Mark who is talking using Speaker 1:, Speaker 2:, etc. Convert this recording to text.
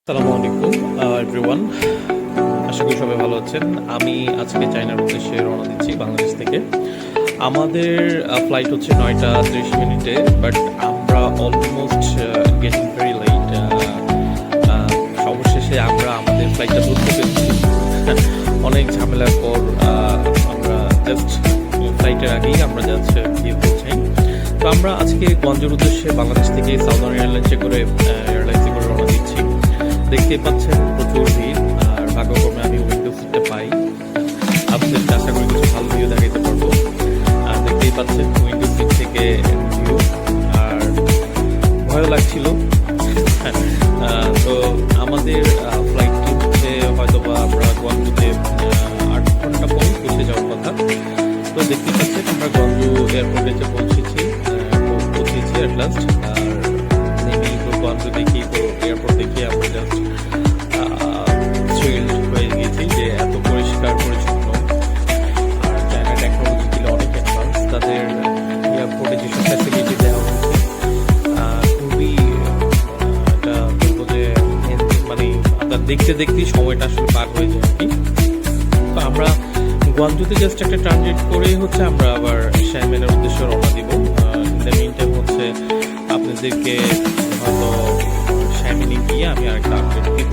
Speaker 1: আসসালামু আলাইকুম এভরিওয়ান, আশা করি সবাই ভালো আছেন। আমি আজকে চায়নার উদ্দেশ্যে রওনা দিচ্ছি বাংলাদেশ থেকে। আমাদের ফ্লাইট হচ্ছে 9টা 30 মিনিটে, বাট আমরা অলমোস্ট গেটিং ভেরি লাইট। সর্বশেষে আমরা আমাদের ফ্লাইটটা ধরতে পেরেছি। অনেক ঝামেলার পর আমরা জাস্ট ফ্লাইটের আগেই আমরা জাস্ট গিয়ে পৌঁছাই। তো আমরা আজকে গঞ্জের উদ্দেশ্যে বাংলাদেশ থেকে সাউদার্ন এয়ারলাইন্সে করে রওনা দিচ্ছি। দেখতেই পাচ্ছেন প্রচুর ভিড়, আর ভাগ্যক্রমে আমি উইন্ডো সিটটা পাই। আপনাদের আশা করি কিছু ভালো ভিউ দেখাতে পারবো। আর দেখতেই পাচ্ছেন উইন্ডো সিট থেকে ভিউ, আর ভয় লাগছিল। তো আমাদের ফ্লাইটটি হচ্ছে হয়তো বা আমরা গঞ্জুতে 8 ঘন্টা পরে পৌঁছে যাওয়ার কথা। তো দেখতেই পাচ্ছেন আমরা গঞ্জু এয়ারপোর্টে এসে পৌঁছেছি অ্যাট লাস্ট। আর নেমেই তো গঞ্জু দেখি, তো এয়ারপোর্ট দেখে আমরা জাস্ট থ্রিলড হয়ে গেছি যে এত পরিষ্কার পরিচ্ছন্ন। আর চায়না টেকনোলজি ছিল অনেক অ্যাডভান্স, তাদের এয়ারপোর্টে যেসব ফ্যাসিলিটি দেওয়া হয়েছে খুবই এটা বলবো যে মানে আপনার দেখতে দেখতেই সময়টা আসলে পার হয়ে যায় আর কি। তো আমরা গুয়াংজুতে জাস্ট একটা ট্রানজিট করেই হচ্ছে আমরা আবার শ্যানমেনের উদ্দেশ্যে রওনা দিব। ইন দ্য মিন টাইম হচ্ছে আপনাদেরকে হয়তো শ্যানমেনে গিয়ে আমি আরেকটা আপডেট দিব।